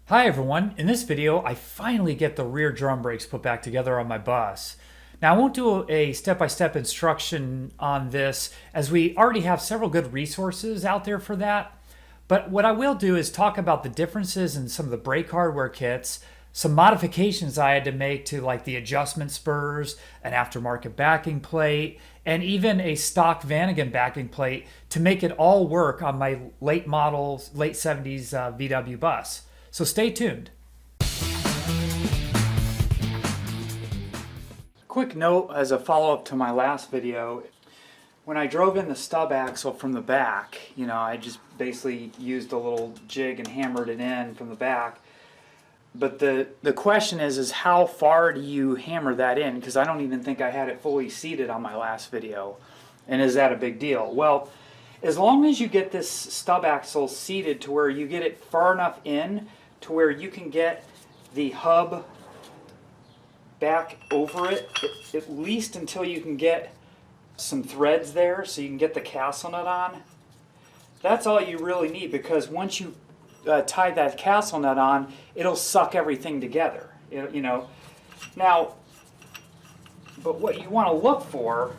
Hi everyone, in this video I finally get the rear drum brakes put back together on my bus. Now I won't do a step-by-step instruction on this as we already have several good resources out there for that. But what I will do is talk about the differences in some of the brake hardware kits, some modifications I had to make to like the adjustment spurs, an aftermarket backing plate, and even a stock Vanagon backing plate to make it all work on my late model, late 70s VW bus. So stay tuned. Quick note as a follow-up to my last video. When I drove in the stub axle from the back, I just basically used a little jig and hammered it in from the back. But the question is how far do you hammer that in? Because I don't even think I had it fully seated on my last video. And is that a big deal? Well, as long as you get this stub axle seated to where you get it far enough in to where you can get the hub back over it, at least until you can get some threads there so you can get the castle nut on. That's all you really need, because once you tie that castle nut on, it'll suck everything together. Now, but what you want to look for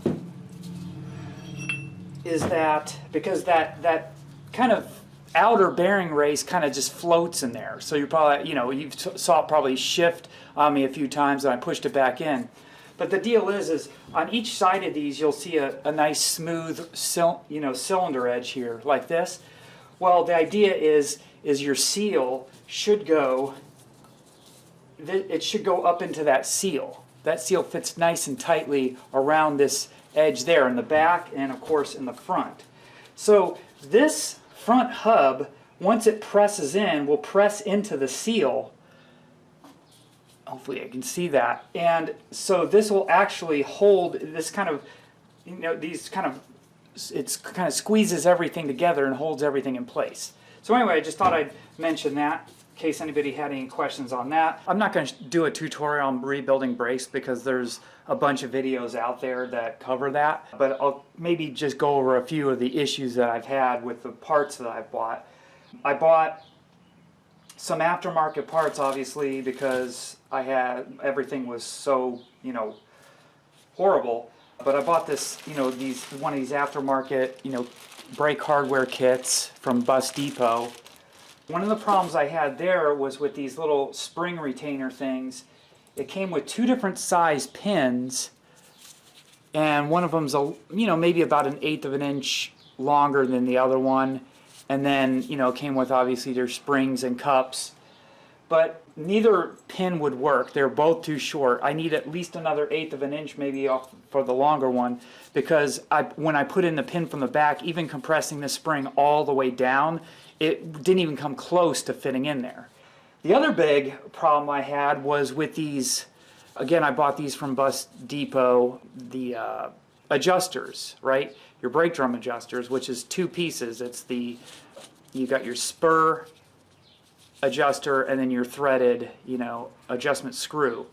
is that, because that kind of outer bearing race kind of just floats in there. So you probably, you saw it probably shift on me a few times and I pushed it back in. But the deal is on each side of these you'll see a nice smooth cylinder edge here like this. Well, the idea is your seal should go, it should go up into that seal. That seal fits nice and tightly around this edge there in the back and of course in the front. So this front hub, once it presses in, will press into the seal. Hopefully I can see that. And so this will actually hold this kind of, it kind of squeezes everything together and holds everything in place. So anyway, I just thought I'd mention that in case anybody had any questions on that. I'm not going to do a tutorial on rebuilding brakes because there's a bunch of videos out there that cover that, but I'll maybe just go over a few of the issues that I've had with the parts that I've bought. I bought some aftermarket parts, obviously, because everything was so, horrible. But I bought this, one of these aftermarket, brake hardware kits from Bus Depot. One of the problems I had there was with these little spring retainer things. It came with two different size pins, and one of them's maybe about 1/8 of an inch longer than the other one, and then it came with obviously their springs and cups, but neither pin would work. They're both too short. I need at least another 1/8 of an inch maybe off for the longer one, because when I put in the pin from the back, even compressing the spring all the way down, it didn't even come close to fitting in there. The other big problem I had was with these, again, I bought these from Bus Depot, the adjusters, right? Your brake drum adjusters, which is two pieces. It's you got your spur adjuster and then your threaded, adjustment screw.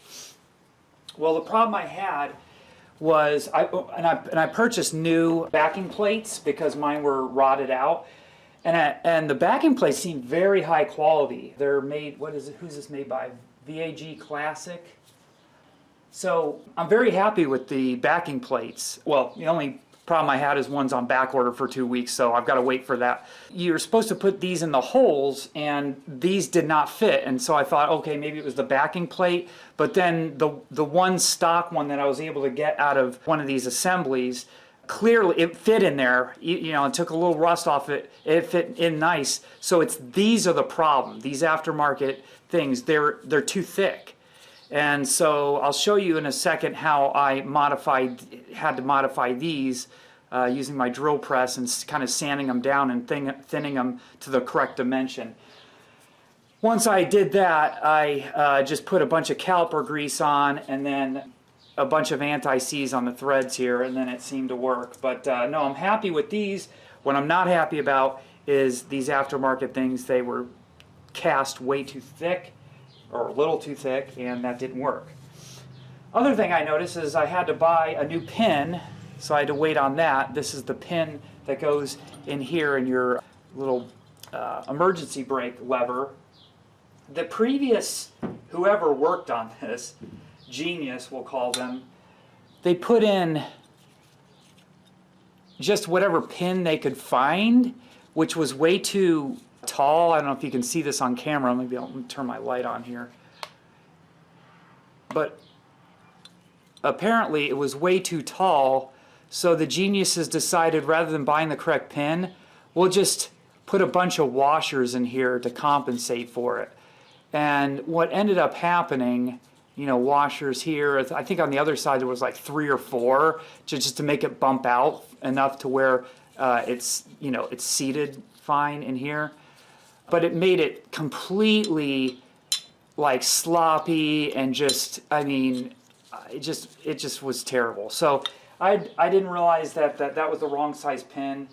Well, the problem I had was, I purchased new backing plates because mine were rotted out. And the backing plates seem very high quality. They're made, who's this made by? VAG Classic. So I'm very happy with the backing plates. Well, the only problem I had is one's on back order for 2 weeks, so I've got to wait for that. You're supposed to put these in the holes, and these did not fit. And so I thought, okay, maybe it was the backing plate. But then the one stock one that I was able to get out of one of these assemblies, clearly it fit in there. It took a little rust off it. It fit in nice. So these are the problem. These aftermarket things, they're too thick. And so I'll show you in a second how I had to modify these using my drill press and kind of sanding them down and thinning them to the correct dimension. Once I did that, I just put a bunch of caliper grease on and then a bunch of anti-seize on the threads here, and then it seemed to work. But no, I'm happy with these. What I'm not happy about is these aftermarket things. They were cast way too thick, or a little too thick, and that didn't work. Other thing I noticed is I had to buy a new pin, so I had to wait on that. This is the pin that goes in here in your little emergency brake lever. the previous, whoever worked on this, genius we'll call them, they put in just whatever pin they could find, which was way too tall. I don't know if you can see this on camera. Maybe I'll turn my light on here. But apparently it was way too tall, so the geniuses decided rather than buying the correct pin, we'll just put a bunch of washers in here to compensate for it. And what ended up happening, you know, washers here, I think on the other side there was like 3 or 4 just to make it bump out enough to where it's, you know, it's seated fine in here. But it made it completely like sloppy and just, I mean, it just was terrible. So I didn't realize that was the wrong size pin.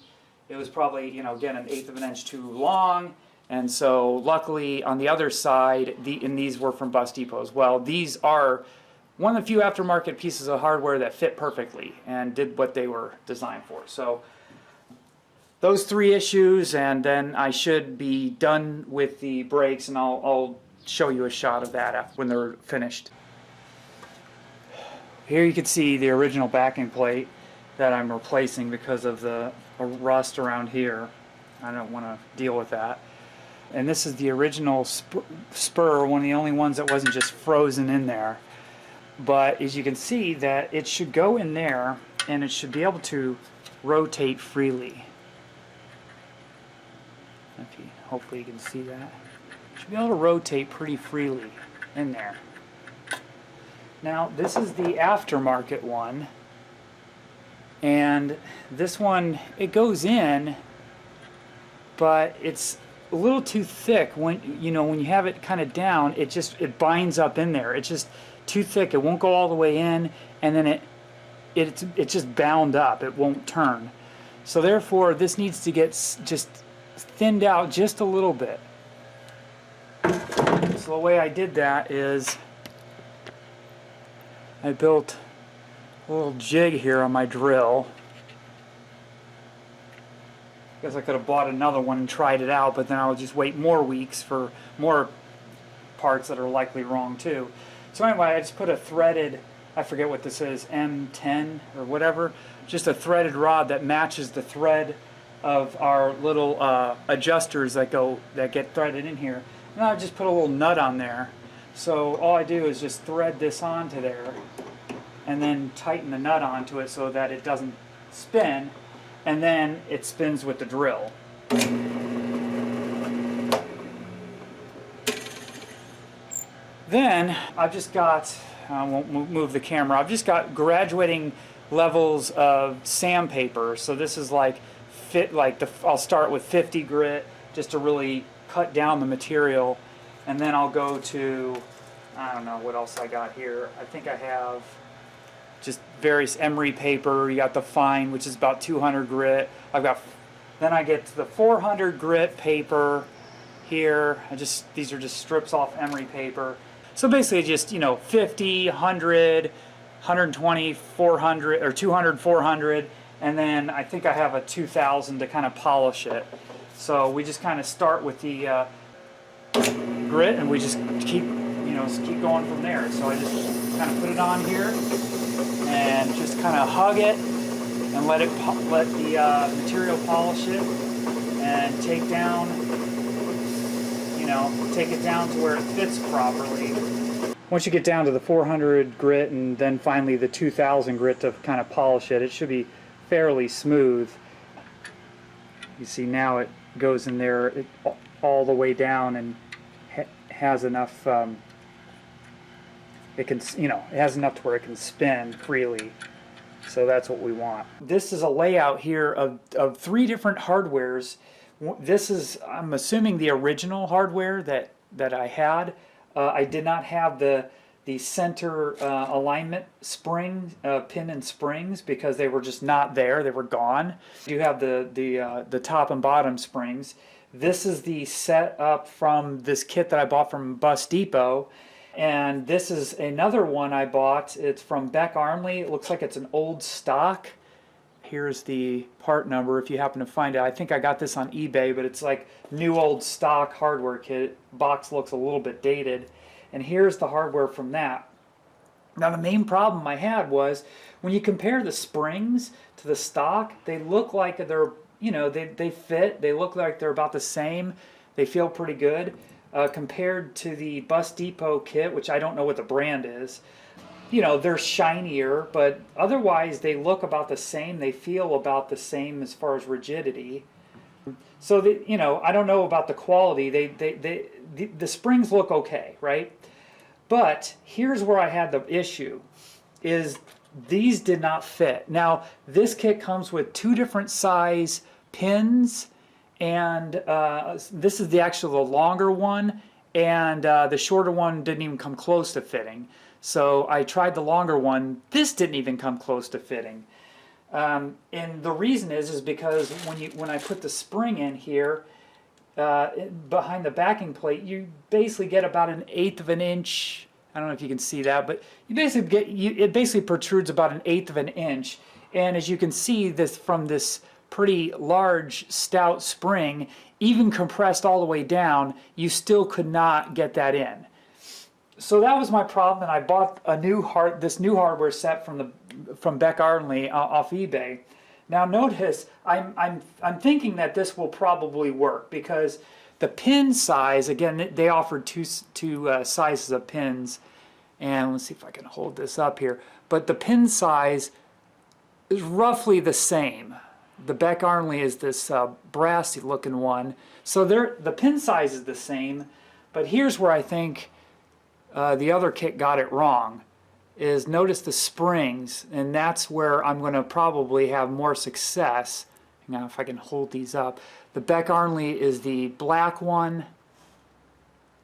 It was probably, you know, again, 1/8 of an inch too long. And so luckily on the other side, and these were from Bus Depot as well, these are one of the few aftermarket pieces of hardware that fit perfectly and did what they were designed for. So those 3 issues, and then I should be done with the brakes, and I'll show you a shot of that when they're finished. Here you can see the original backing plate that I'm replacing because of the rust around here. I don't want to deal with that. And this is the original spur, one of the only ones that wasn't just frozen in there. But as you can see, that it should go in there and it should be able to rotate freely. Hopefully you can see that. It should be able to rotate pretty freely in there. Now this is the aftermarket one, and this one, it goes in, but it's a little too thick. When you have it kind of down, it binds up in there. It's just too thick. It won't go all the way in, and then it's just bound up. It won't turn. So therefore, this needs to get just thinned out just a little bit. So the way I did that is I built a little jig here on my drill. Guess I could have bought another one and tried it out, but then I would just wait more weeks for more parts that are likely wrong too. So anyway, I just put a threaded, I forget what this is, M10 or whatever, just a threaded rod that matches the thread of our little adjusters that get threaded in here. And I just put a little nut on there. So all I do is just thread this onto there and then tighten the nut onto it so that it doesn't spin, and then it spins with the drill. Then I've just got, I won't move the camera, I've just got graduating levels of sandpaper. So this is like I'll start with 50 grit just to really cut down the material, and then I'll go to, I don't know what else I got here. I think I have just various emery paper. You got the fine, which is about 200 grit. Then I get to the 400 grit paper here. These are just strips off emery paper. So basically just, 50, 100, 120, 400, or 200, 400, and then I think I have a 2000 to kind of polish it. So we just kind of start with the grit, and we just keep going from there. So I just kind of put it on here and just kind of hug it and let the material polish it and take it down to where it fits properly. Once you get down to the 400 grit and then finally the 2000 grit to kind of polish it, it should be fairly smooth. You see now it goes in there all the way down and has enough. It has enough to where it can spin freely. So that's what we want. This is a layout here of 3 different hardwares. This is, I'm assuming, the original hardware that I had. I did not have the center alignment spring, pin and springs, because they were just not there. They were gone. You have the top and bottom springs. This is the setup from this kit that I bought from Bus Depot. And this is another one I bought. It's from Beck Armley. It looks like it's an old stock. Here's the part number if you happen to find it. I think I got this on eBay, but it's like new old stock hardware kit. Box looks a little bit dated. And here's the hardware from that. Now the main problem I had was when you compare the springs to the stock, they look like they're, they fit, they look like they're about the same, they feel pretty good. Compared to the Bus Depot kit, which I don't know what the brand is, they're shinier, but otherwise they look about the same, they feel about the same as far as rigidity. So, I don't know about the quality, the springs look okay, right? But here's where I had the issue, is these did not fit. Now, this kit comes with 2 different size pins, and this is the longer one, and the shorter one didn't even come close to fitting. So I tried the longer one. This didn't even come close to fitting. And the reason is because when I put the spring in here, behind the backing plate, you basically get about 1/8 of an inch. I don't know if you can see that, but you basically get it basically protrudes about 1/8 of an inch. And as you can see, this from this pretty large stout spring, even compressed all the way down, you still could not get that in. So that was my problem, and I bought this new hardware set from Beck Ardenly off eBay. Now notice, I'm thinking that this will probably work because the pin size, again, they offered two sizes of pins, and let's see if I can hold this up here. But the pin size is roughly the same. The Beck Ardenly is this brassy looking one, so the pin size is the same. But here's where I think the other kit got it wrong. Is notice the springs, and that's where I'm going to probably have more success. Now if I can hold these up. The Beck Ardenly is the black one,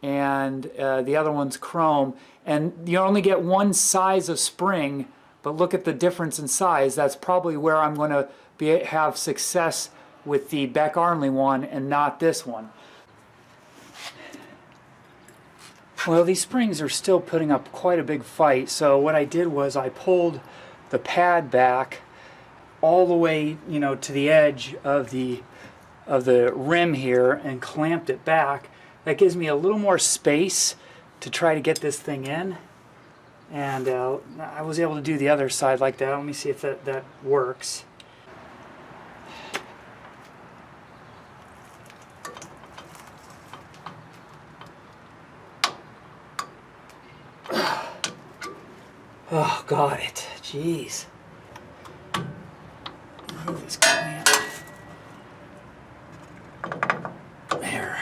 and the other one's chrome. And you only get one size of spring, but look at the difference in size. That's probably where I'm going to have success with the Beck Ardenly one and not this one. Well, these springs are still putting up quite a big fight, so what I did was I pulled the pad back all the way, to the edge of the rim here and clamped it back. That gives me a little more space to try to get this thing in, and I was able to do the other side like that. Let me see if that works. Oh, got it. Jeez. Move this clamp. There.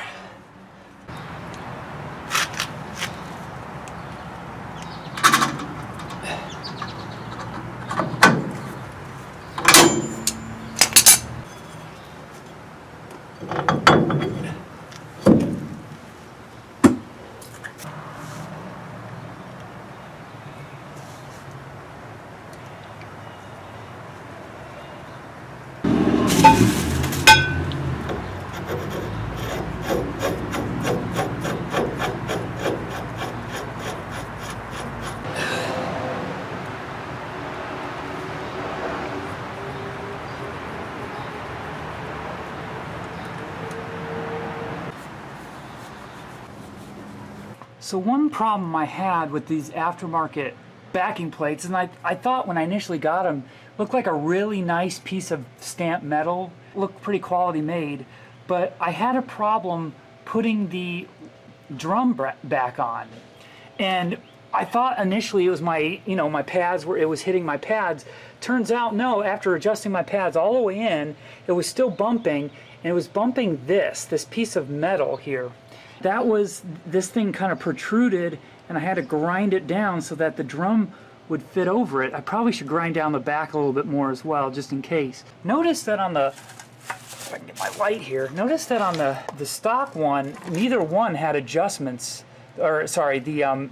So one problem I had with these aftermarket backing plates, and I thought when I initially got them, looked like a really nice piece of stamped metal, looked pretty quality made, but I had a problem putting the drum back on. And I thought initially it was my, my pads, it was hitting my pads. Turns out no, after adjusting my pads all the way in, it was still bumping, and it was bumping this piece of metal here. This thing kind of protruded, and I had to grind it down so that the drum would fit over it. I probably should grind down the back a little bit more as well, just in case. Notice that on the, if I can get my light here, notice that on the stock one, neither one had adjustments, or sorry, the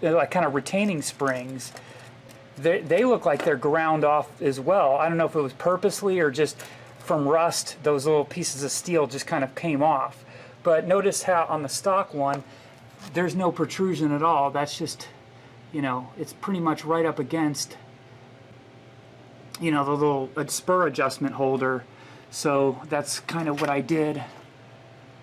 like kind of retaining springs. They look like they're ground off as well. I don't know if it was purposely or just from rust, those little pieces of steel just kind of came off. But notice how on the stock one, there's no protrusion at all. That's just, it's pretty much right up against you know, the little spur adjustment holder. So that's kind of what I did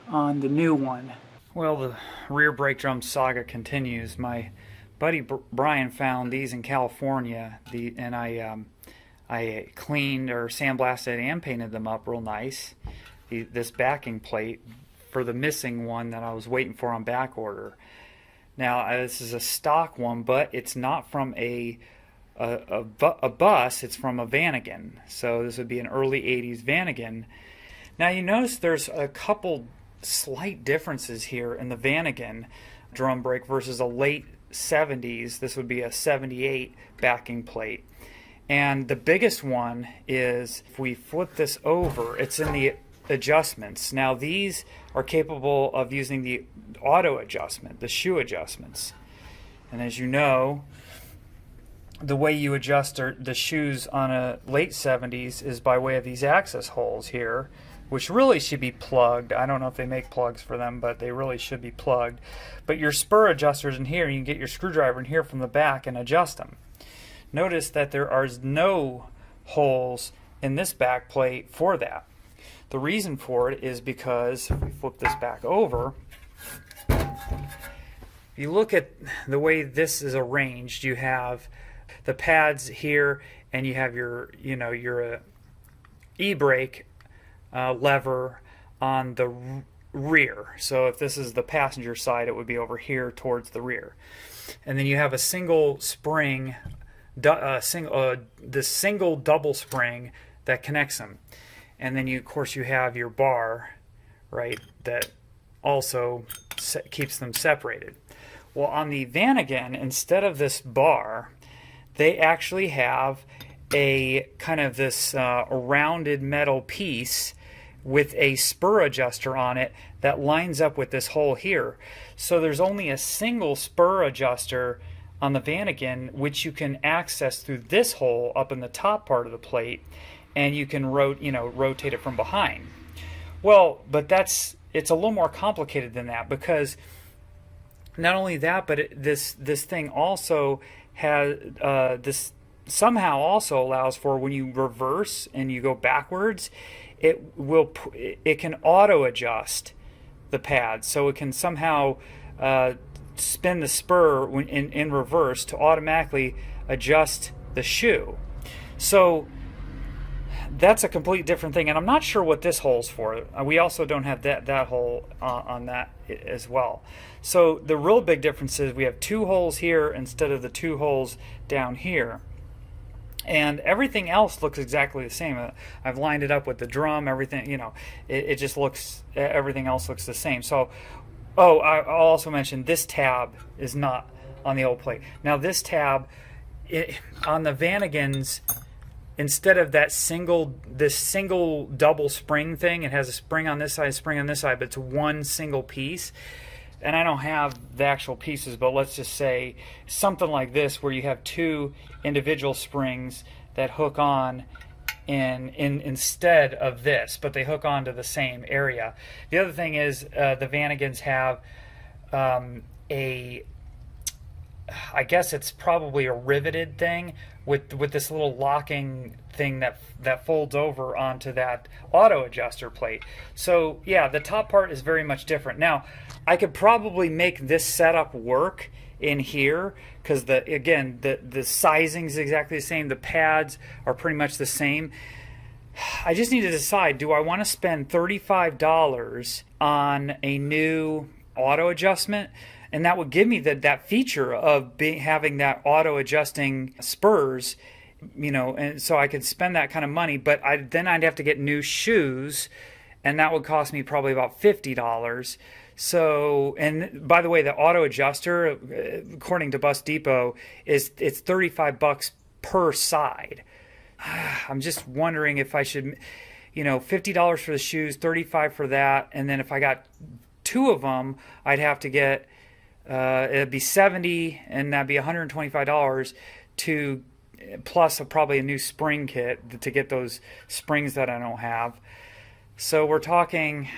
on the new one. Well, the rear brake drum saga continues. My buddy Brian found these in California, and I cleaned or sandblasted and painted them up real nice. This backing plate for the missing one that I was waiting for on back order. Now this is a stock one, but it's not from a bus. It's from a Vanagon. So this would be an early '80s Vanagon. Now you notice there's a couple slight differences here in the Vanagon drum brake versus a late '70s. This would be a '78 backing plate. And the biggest one is, if we flip this over, it's in the adjustments. Now these are capable of using the auto adjustment, the shoe adjustments. And as you know, the way you adjust the shoes on a late '70s is by way of these access holes here, which really should be plugged. I don't know if they make plugs for them, but they really should be plugged. But your spur adjusters in here, you can get your screwdriver in here from the back and adjust them. Notice that there are no holes in this back plate for that. The reason for it is because, if we flip this back over, if you look at the way this is arranged, you have the pads here, and you have your e-brake lever on the rear. So if this is the passenger side, it would be over here towards the rear. And then you have a single spring, this single double spring that connects them. And then of course you have your bar, right, that also keeps them separated. Well, on the Vanagon, instead of this bar, they actually have a kind of this rounded metal piece with a spur adjuster on it that lines up with this hole here. So there's only a single spur adjuster on the Vanagon, which you can access through this hole up in the top part of the plate, and you can rotate it from behind. Well, but it's a little more complicated than that, because not only that, but this thing also has this somehow also allows for, when you reverse and you go backwards, it can auto adjust the pads, so it can somehow spin the spur in reverse to automatically adjust the shoe. So that's a complete different thing, and I'm not sure what this hole's for. We also don't have that hole on that as well. So the real big difference is we have two holes here instead of the two holes down here. And everything else looks exactly the same. I've lined it up with the drum, everything, it just looks, everything else looks the same. So, I'll also mention this tab is not on the old plate. Now this tab, on the Vanagons, instead of this single double spring thing, it has a spring on this side, a spring on this side, but it's one single piece. And I don't have the actual pieces, but let's just say something like this, where you have two individual springs that hook on instead of this, but they hook on to the same area. The other thing is the Vanagons have I guess it's probably a riveted thing with this little locking thing that folds over onto that auto adjuster plate. So yeah, the top part is very much different. Now, I could probably make this setup work in here, because the sizing is exactly the same. The pads are pretty much the same. I just need to decide, do I want to spend $35 on a new auto adjustment? And that would give me that feature of having that auto adjusting spurs, and so I could spend that kind of money, but then I'd have to get new shoes, and that would cost me probably about $50. So, and by the way, the auto adjuster, according to Bus Depot, it's $35 per side. I'm just wondering if I should, $50 for the shoes, $35 for that, and then if I got two of them, I'd have to get it'd be $70, and that'd be $125 to plus probably a new spring kit to get those springs that I don't have. So we're talking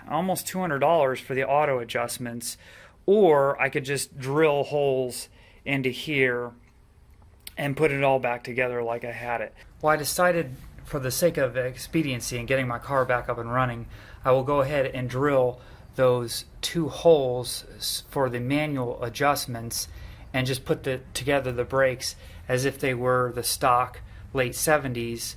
almost $200 for the auto adjustments, or I could just drill holes into here and put it all back together like I had it. Well, I decided for the sake of expediency and getting my car back up and running, I will go ahead and drill those 2 holes for the manual adjustments and just put together the brakes as if they were the stock late 70s.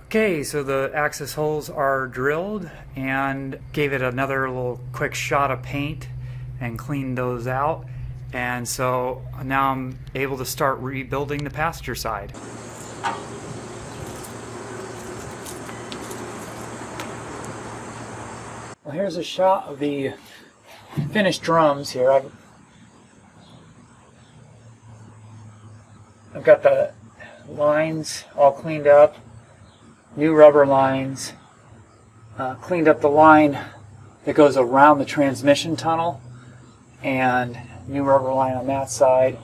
Okay, so the access holes are drilled, and gave it another little quick shot of paint and cleaned those out. And so now I'm able to start rebuilding the passenger side. Well, here's a shot of the finished drums here. I've got the lines all cleaned up, new rubber lines, cleaned up the line that goes around the transmission tunnel, and new rubber line on that side,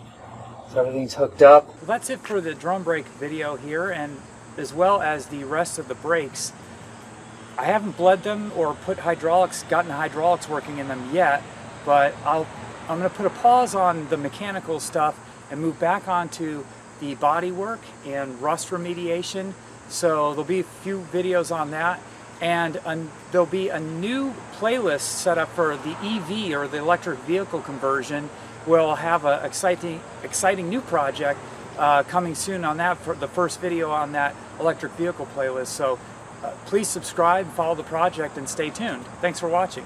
so everything's hooked up. Well, that's it for the drum brake video here, and as well as the rest of the brakes. I haven't bled them or gotten hydraulics working in them yet, but I'm going to put a pause on the mechanical stuff and move back onto the body work and rust remediation. So there'll be a few videos on that, and there'll be a new playlist set up for the EV, or the electric vehicle conversion. We'll have an exciting new project coming soon on that, for the first video on that electric vehicle playlist. So please subscribe, follow the project, and stay tuned. Thanks for watching.